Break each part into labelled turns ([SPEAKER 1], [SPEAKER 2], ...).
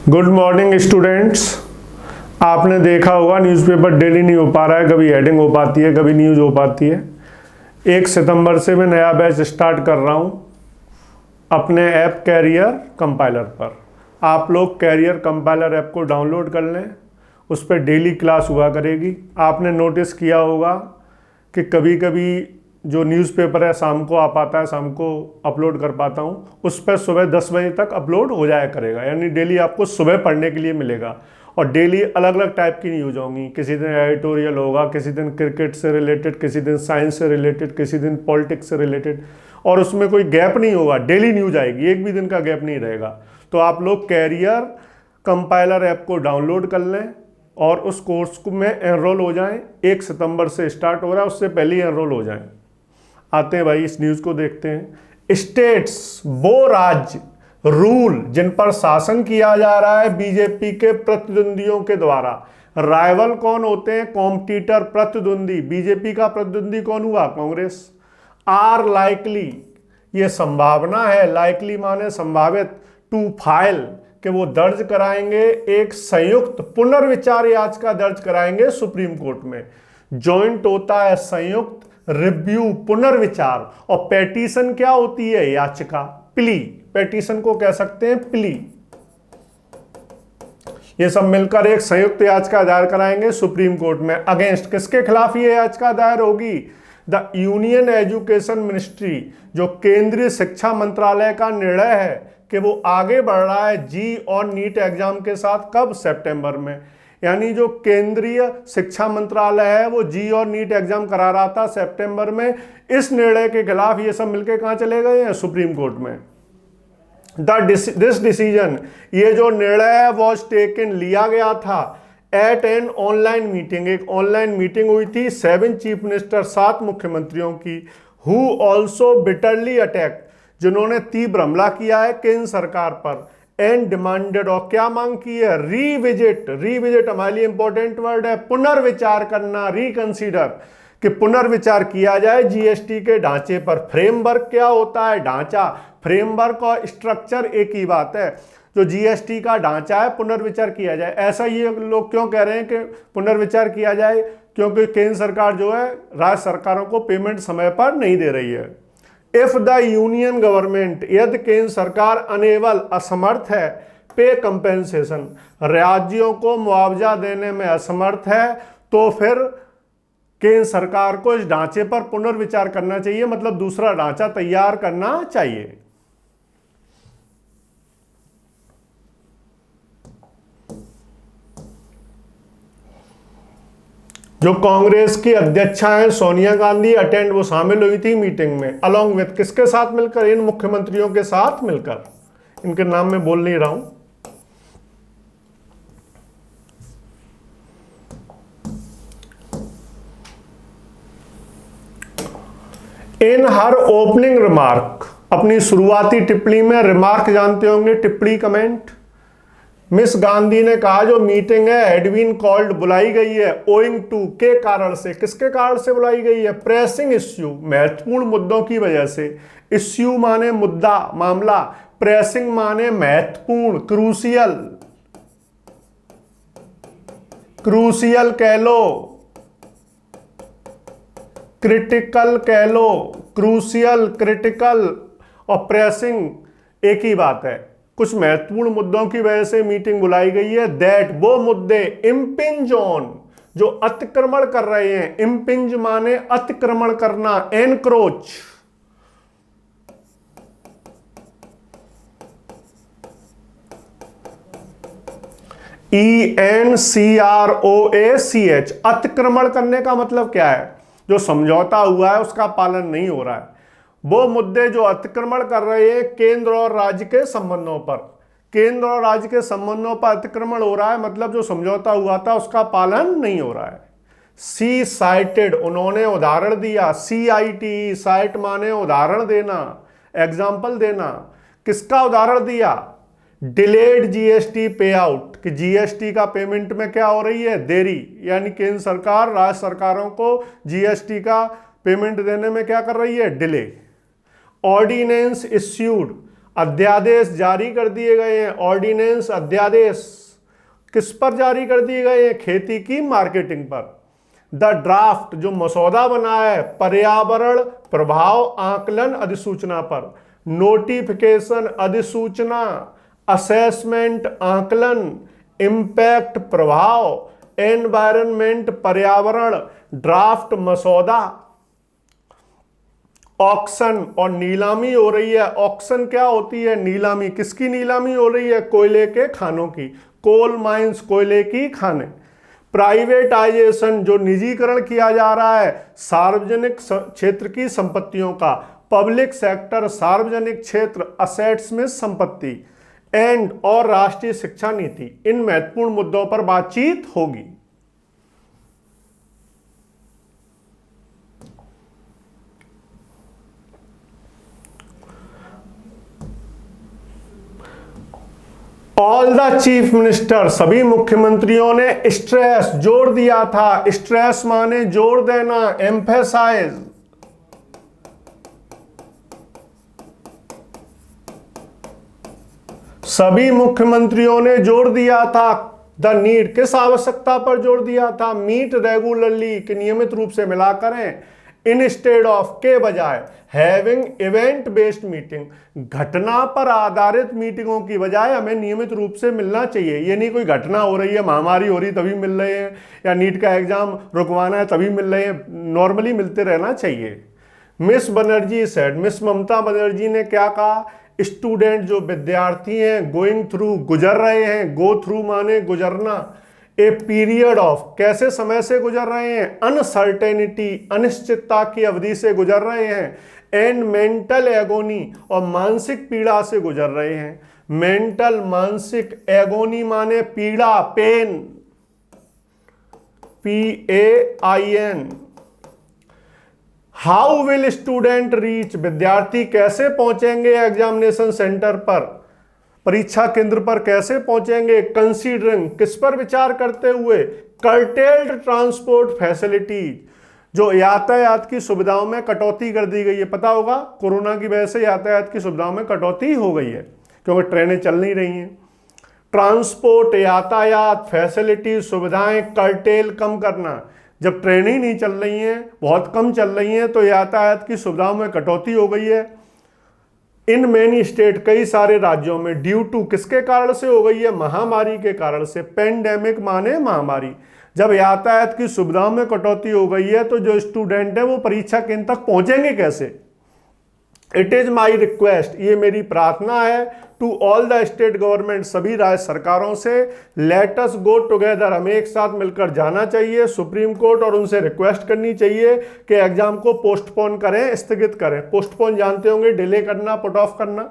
[SPEAKER 1] Good morning students. आपने देखा होगा न्यूज़पेपर डेली नहीं हो पा रहा है, कभी हेडिंग हो पाती है, कभी न्यूज़ हो पाती है। 1 सितंबर से मैं नया बैच स्टार्ट कर रहा हूँ अपने ऐप कैरियर कंपाइलर पर। आप लोग कैरियर कंपाइलर ऐप को डाउनलोड कर लें, उस पर डेली क्लास हुआ करेगी। आपने नोटिस किया होगा कि कभी कभी जो न्यूज़पेपर है शाम को आ पाता है, शाम को अपलोड कर पाता हूँ, उस पर सुबह 10 बजे तक अपलोड हो जाया करेगा। यानी डेली आपको सुबह पढ़ने के लिए मिलेगा और डेली अलग अलग टाइप की न्यूज़ होंगी। किसी दिन एडिटोरियल होगा, किसी दिन क्रिकेट से रिलेटेड, किसी दिन साइंस से रिलेटेड, किसी दिन पॉलिटिक्स से रिलेटेड, और उसमें कोई गैप नहीं होगा। डेली न्यूज़ आएगी, एक भी दिन का गैप नहीं रहेगा। तो आप लोग कैरियर कंपाइलर ऐप को डाउनलोड कर लें और उस कोर्स को में एनरोल हो जाएं। 1 सितंबर से स्टार्ट हो रहा है, उससे पहले ही एनरोल हो जाएं। आते हैं भाई, इस न्यूज़ को देखते हैं। स्टेट्स, वो राज्य रूल जिन पर शासन किया जा रहा है बीजेपी के प्रतिद्वंदियों के द्वारा। राइवल कौन होते हैं? कॉम्पिटिटर, प्रतिद्वंदी। बीजेपी का प्रतिद्वंदी कौन हुआ? कांग्रेस। आर लाइकली, ये संभावना है, लाइकली माने संभावित, टू फाइल, कि वो दर्ज कराएंगे एक संयुक्त पुनर्विचार याचिका दर्ज कराएंगे सुप्रीम कोर्ट में। जॉइंट होता है संयुक्त, रिव्यू पुनर्विचार, और पेटिशन क्या होती है? याचिका, प्ली। पेटिशन को कह सकते हैं प्ली। ये सब मिलकर एक संयुक्त याचिका दायर कराएंगे सुप्रीम कोर्ट में। अगेंस्ट किसके खिलाफ ये याचिका दायर होगी? द यूनियन एजुकेशन मिनिस्ट्री, जो केंद्रीय शिक्षा मंत्रालय का निर्णय है कि वो आगे बढ़ रहा है जी और नीट एग्जाम के साथ। कब? सितंबर में। यानी जो केंद्रीय शिक्षा मंत्रालय है वो जी और नीट एग्जाम करा रहा था सितंबर में। इस निर्णय के खिलाफ ये सब मिलकर कहां चले गए हैं? सुप्रीम कोर्ट में। दिस डिसीजन, ये जो निर्णय है वॉज टेकन, लिया गया था एट एन ऑनलाइन मीटिंग, एक ऑनलाइन मीटिंग हुई थी 7 चीफ मिनिस्टर, 7 मुख्यमंत्रियों की, हु ऑल्सो बिटरली अटैक, जिन्होंने तीव्र हमला किया है केंद्र सरकार पर, एंड डिमांडेड, और क्या मांग की है? रीविजिट। रीविजिट हमारे लिए इंपॉर्टेंट वर्ड है, पुनर्विचार करना, रिकंसीडर, कि पुनर्विचार किया जाए जीएसटी के ढांचे पर। फ्रेमवर्क क्या होता है? ढांचा। फ्रेमवर्क और स्ट्रक्चर एक ही बात है। जो जीएसटी का ढांचा है, पुनर्विचार किया जाए। ऐसा ये लोग क्यों कह रहे हैं कि पुनर्विचार किया जाए? क्योंकि केंद्र सरकार जो है राज्य सरकारों को पेमेंट समय पर नहीं दे रही है। इफ द यूनियन गवर्नमेंट, यदि केंद्र सरकार अनेबल, असमर्थ है, पे कंपेंसेशन, राज्यों को मुआवजा देने में असमर्थ है, तो फिर केंद्र सरकार को इस ढांचे पर पुनर्विचार करना चाहिए, मतलब दूसरा ढांचा तैयार करना चाहिए। जो कांग्रेस की अध्यक्षा हैं सोनिया गांधी अटेंड, वो शामिल हुई थी मीटिंग में, अलोंग विथ, किसके साथ मिलकर? इन मुख्यमंत्रियों के साथ मिलकर। इनके नाम मैं बोल नहीं रहा हूं। इन हर ओपनिंग रिमार्क, अपनी शुरुआती टिप्पणी में, रिमार्क जानते होंगे, टिप्पणी, कमेंट, मिस गांधी ने कहा जो मीटिंग है हैड बीन कॉल्ड, बुलाई गई है, ओइंग टू, के कारण से, किसके कारण से बुलाई गई है? प्रेसिंग इश्यू, महत्वपूर्ण मुद्दों की वजह से। इश्यू माने मुद्दा, मामला, प्रेसिंग माने महत्वपूर्ण, क्रूशियल, क्रूशियल कह लो, क्रिटिकल कह लो, क्रूशियल, क्रिटिकल और प्रेसिंग एक ही बात है। कुछ महत्वपूर्ण मुद्दों की वजह से मीटिंग बुलाई गई है। दैट, वो मुद्दे, इम्पिंज ऑन, जो अतिक्रमण कर रहे हैं। इम्पिंज माने अतिक्रमण करना, एनक्रोच, ENCROACH, अतिक्रमण करने का मतलब क्या है? जो समझौता हुआ है उसका पालन नहीं हो रहा है। वो मुद्दे जो अतिक्रमण कर रहे हैं केंद्र और राज्य के संबंधों पर। केंद्र और राज्य के संबंधों पर अतिक्रमण हो रहा है, मतलब जो समझौता हुआ था उसका पालन नहीं हो रहा है। सी साइटेड, उन्होंने उदाहरण दिया। CIT, साइट माने उदाहरण देना, एग्जाम्पल देना। किसका उदाहरण दिया? डिलेड जीएसटी पे आउट, कि जीएसटी का पेमेंट में क्या हो रही है? देरी। यानी केंद्र सरकार राज्य सरकारों को जीएसटी का पेमेंट देने में क्या कर रही है? डिले। ऑर्डिनेंस इश्यूड, अध्यादेश जारी कर दिए गए हैं। ऑर्डिनेंस, अध्यादेश किस पर जारी कर दिए गए हैं? खेती की मार्केटिंग पर। द ड्राफ्ट जो मसौदा बना है पर्यावरण प्रभाव आकलन अधिसूचना पर। नोटिफिकेशन अधिसूचना, असेसमेंट आकलन, इंपैक्ट प्रभाव, एनवायरनमेंट पर्यावरण, ड्राफ्ट मसौदा। ऑक्शन और नीलामी हो रही है। ऑक्शन क्या होती है? नीलामी। किसकी नीलामी हो रही है? कोयले के खानों की। कोल माइंस, कोयले की खाने। प्राइवेटाइजेशन जो निजीकरण किया जा रहा है सार्वजनिक क्षेत्र की संपत्तियों का। पब्लिक सेक्टर, सार्वजनिक क्षेत्र असेट्स में संपत्ति। एंड और राष्ट्रीय शिक्षा नीति, इन महत्वपूर्ण मुद्दों पर बातचीत होगी। ऑल द चीफ मिनिस्टर, सभी मुख्यमंत्रियों ने स्ट्रेस, जोर दिया था। स्ट्रेस माने जोर देना, एम्फेसाइज। सभी मुख्यमंत्रियों ने जोर दिया था द नीड, किस आवश्यकता पर जोर दिया था? मीट रेगुलरली, कि नियमित रूप से मिला करें। इंस्टेड ऑफ, के बजाय। हैविंग इवेंट बेस्ड मीटिंग, घटना पर आधारित मीटिंगों की बजाय हमें नियमित रूप से मिलना चाहिए। ये नहीं कोई घटना हो रही है, महामारी हो रही तभी मिल रहे हैं, या नीट का एग्जाम रुकवाना है तभी मिल रहे हैं, नॉर्मली मिलते रहना चाहिए। Miss Banerjee said, miss Mamata Banerjee ने क्या कहा? स्टूडेंट जो विद्यार्थी हैं गोइंग थ्रू, गुजर रहे हैं। गो थ्रू माने गुजरना। ए पीरियड ऑफ, कैसे समय से गुजर रहे हैं? अनसर्टेनिटी, अनिश्चितता की अवधि से गुजर रहे हैं। एंड मेंटल एगोनी, और मानसिक पीड़ा से गुजर रहे हैं। मेंटल, मानसिक, एगोनी माने पीड़ा, pain, PAIN। How will student reach, विद्यार्थी कैसे पहुंचेंगे एग्जामिनेशन सेंटर पर, परीक्षा केंद्र पर कैसे पहुंचेंगे? कंसीडरिंग, किस पर विचार करते हुए? कर्टेल्ड ट्रांसपोर्ट फैसिलिटीज, जो यातायात की सुविधाओं में कटौती कर दी गई है। पता होगा कोरोना की वजह से यातायात की सुविधाओं में कटौती हो गई है क्योंकि ट्रेनें चल नहीं रही हैं। ट्रांसपोर्ट, यातायात, फैसिलिटी, सुविधाएं, कर्टेल, कम करना। जब ट्रेनें ही नहीं चल रही हैं, बहुत कम चल रही हैं, तो यातायात की सुविधाओं में कटौती हो गई है। इन मेनी स्टेट, कई सारे राज्यों में। ड्यू टू, किसके कारण से हो गई है? महामारी के कारण से। पेंडेमिक माने महामारी। जब यातायात की सुविधाओं में कटौती हो गई है तो जो स्टूडेंट है वो परीक्षा केंद्र तक पहुंचेंगे कैसे? इट इज माई रिक्वेस्ट, ये मेरी प्रार्थना है, to all the state government, सभी राज्य सरकारों से, लेट अस गो टुगेदर, हमें एक साथ मिलकर जाना चाहिए सुप्रीम कोर्ट, और उनसे रिक्वेस्ट करनी चाहिए कि एग्जाम को पोस्टपोन करें, स्थगित करें। पोस्टपोन जानते होंगे, डिले करना, पुट ऑफ करना।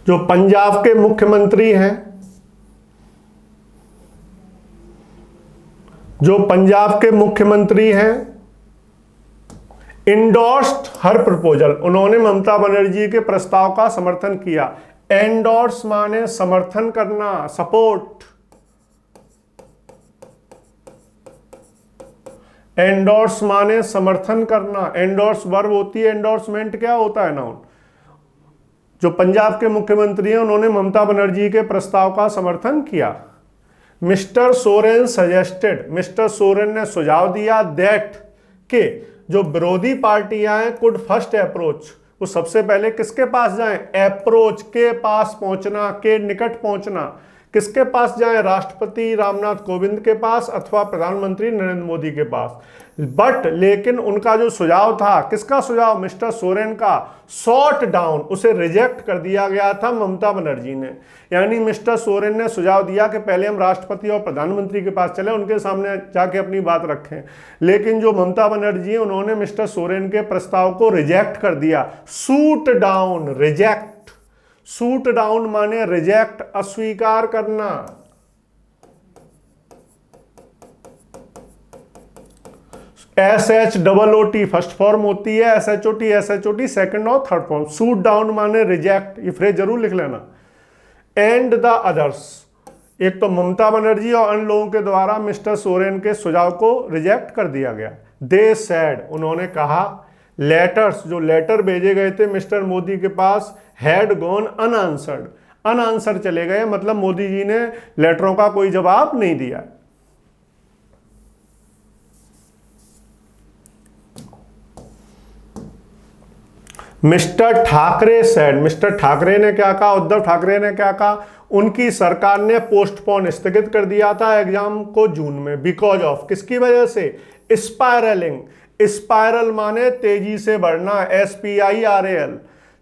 [SPEAKER 1] जो पंजाब के मुख्यमंत्री हैं, इंडोर्स्ड हर प्रपोजल, उन्होंने ममता बनर्जी के प्रस्ताव का समर्थन किया। एंडोर्स माने समर्थन करना, सपोर्ट। एंडोर्स माने समर्थन करना। एंडोर्स वर्ब होती है, एंडोर्समेंट क्या होता है? नाउन। जो पंजाब के मुख्यमंत्री हैं उन्होंने ममता बनर्जी के प्रस्ताव का समर्थन किया। Mister Soren suggested, mister Soren ने सुझाव दिया दैट, के जो विरोधी पार्टियां हैं कुड फर्स्ट अप्रोच, वो सबसे पहले किसके पास जाएं? अप्रोच, के पास पहुंचना, के निकट पहुंचना। किसके पास जाएं? राष्ट्रपति रामनाथ कोविंद के पास अथवा प्रधानमंत्री नरेंद्र मोदी के पास। बट लेकिन उनका जो सुझाव था, किसका सुझाव? मिस्टर सोरेन का, शॉट डाउन, उसे रिजेक्ट कर दिया गया था ममता बनर्जी ने। यानी मिस्टर सोरेन ने सुझाव दिया कि पहले हम राष्ट्रपति और प्रधानमंत्री के पास चले, उनके सामने जाके अपनी बात रखें, लेकिन जो ममता बनर्जी है उन्होंने मिस्टर सोरेन के प्रस्ताव को रिजेक्ट कर दिया। Shoot down, reject. Shoot down माने रिजेक्ट, अस्वीकार करना। SHOOT फर्स्ट फॉर्म होती है, SHOT सेकंड और थर्ड फॉर्म। शूट डाउन माने रिजेक्ट, ये फ्रेज जरूर लिख लेना। एंड द अदर्स, एक तो ममता बनर्जी और अन्य लोगों के द्वारा मिस्टर सोरेन के सुझाव को रिजेक्ट कर दिया गया। दे सैड, उन्होंने कहा, लेटर्स, जो लेटर भेजे गए थे मिस्टर मोदी के पास, हैड गॉन अनआंसर्ड, अनआंसर चले गए, मतलब मोदी जी ने लेटरों का कोई जवाब नहीं दिया। Mister Thackeray said, mister Thackeray ने क्या कहा, उद्धव ठाकरे ने क्या कहा, उनकी सरकार ने पोस्टपोन, स्थगित कर दिया था एग्जाम को जून में, बिकॉज ऑफ, किसकी वजह से, स्पायरलिंग, स्पायरल माने तेजी से बढ़ना, SPIRAL,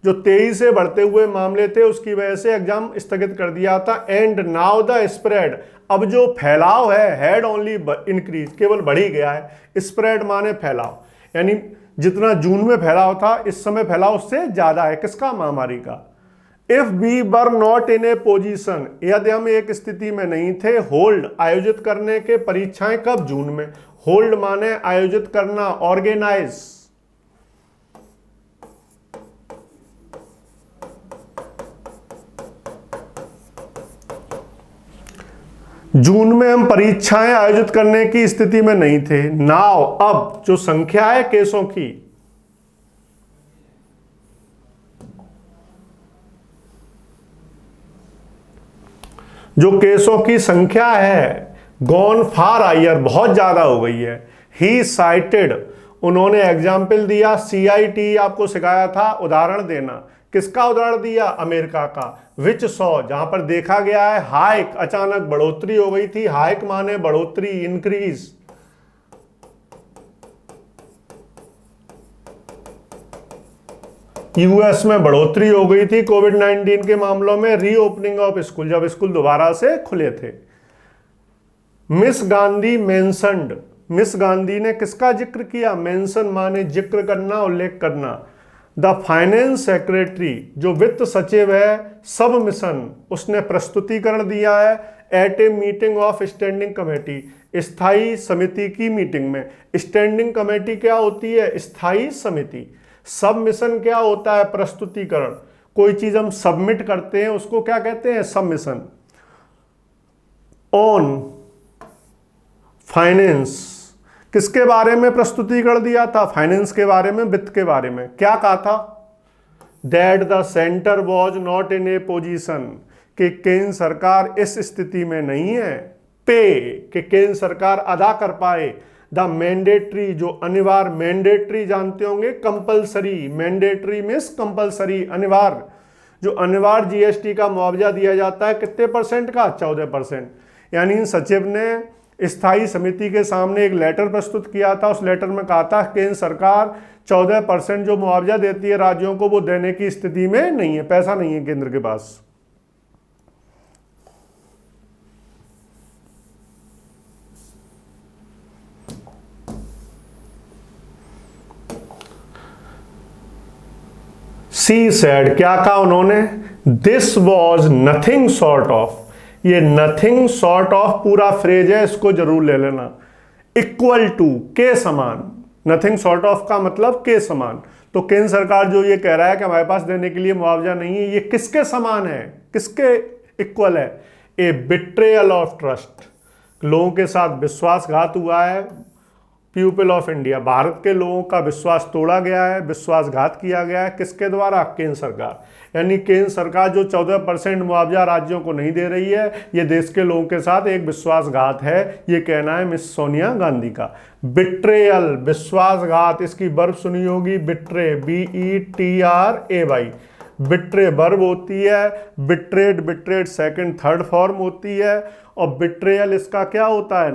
[SPEAKER 1] जो तेजी से बढ़ते हुए मामले थे उसकी वजह से एग्जाम स्थगित कर दिया था। एंड नाउ द स्प्रेड, अब जो फैलाव है, हैड ओनली इंक्रीज, केवल बढ़ ही गया है। स्प्रेड माने फैलाव, यानी जितना जून में फैलाव था इस समय फैलाव उससे ज्यादा है, किसका, महामारी का। If we were not in a position, यदि हम एक स्थिति में नहीं थे, होल्ड, आयोजित करने के, परीक्षाएं कब, जून में, होल्ड माने आयोजित करना, ऑर्गेनाइज, जून में हम परीक्षाएं आयोजित करने की स्थिति में नहीं थे। नाउ, अब जो संख्या है केसों की, जो केसों की संख्या है, गॉन फार हायर, बहुत ज्यादा हो गई है। ही साइटेड, उन्होंने एग्जाम्पल दिया, CIT आपको सिखाया था उदाहरण देना, किसका उदाहरण दिया, अमेरिका का। विच सॉ, जहां पर देखा गया है, हाइक, अचानक बढ़ोतरी हो गई थी, हाइक माने बढ़ोतरी, इंक्रीज, US में बढ़ोतरी हो गई थी कोविड-19 के मामलों में, रीओपनिंग ऑफ स्कूल, जब स्कूल दोबारा से खुले थे। Miss Gandhi mentioned, miss Gandhi ने किसका जिक्र किया, मेंशन माने जिक्र करना, उल्लेख करना। द फाइनेंस सेक्रेटरी, जो वित्त सचिव है, सब मिशन, उसने प्रस्तुतिकरण दिया है at a meeting of standing committee, स्थायी समिति की मीटिंग में। स्टैंडिंग कमेटी क्या होती है, स्थायी समिति। सब मिशन क्या होता है, प्रस्तुतिकरण, कोई चीज हम सबमिट करते हैं उसको क्या कहते हैं, सबमिशन। ऑन फाइनेंस, किसके बारे में प्रस्तुतिकरण दिया था, फाइनेंस के बारे में, वित्त के बारे में। क्या कहा था, that the centre was not in a position, कि केंद्र सरकार इस स्थिति में नहीं है, पे, कि केंद्र सरकार अदा कर पाए, द मैंडेटरी, जो अनिवार्य, मैंडेटरी जानते होंगे, कंपलसरी, मैंडेटरी मीन्स कंपलसरी, अनिवार्य, जो अनिवार्य GST का मुआवजा दिया जाता है, कितने % का, 14%। यानी सचिव ने स्थायी समिति के सामने एक लेटर प्रस्तुत किया था, उस लेटर में कहा था केंद्र सरकार 14% जो मुआवजा देती है राज्यों को, वो देने की स्थिति में नहीं है, पैसा नहीं है केंद्र के पास। सी सेड, क्या कहा उन्होंने, this was nothing short of, ये नथिंग शॉर्ट ऑफ पूरा फ्रेज है, इसको जरूर ले लेना, इक्वल टू, के समान, नथिंग शॉर्ट ऑफ का मतलब के समान। तो केंद्र सरकार जो ये कह रहा है कि हमारे पास देने के लिए मुआवजा नहीं है, ये किसके समान है, किसके इक्वल है, ए बिट्रेयल ऑफ ट्रस्ट, लोगों के साथ विश्वासघात हुआ है, पीपल ऑफ इंडिया, भारत के लोगों का विश्वास तोड़ा गया है, विश्वासघात किया गया है, किसके द्वारा, केंद्र सरकार। यानी केंद्र सरकार जो 14% मुआवजा राज्यों को नहीं दे रही है, ये देश के लोगों के साथ एक विश्वासघात है, ये कहना है मिस सोनिया गांधी का। बिट्रेयल, विश्वासघात, इसकी वर्ब सुनी होगी, बिट्रे, BETRAY, बिट्रे वर्ब होती है, betrayed, betrayed second third form होती है, और बिट्रेयल इसका क्या होता है,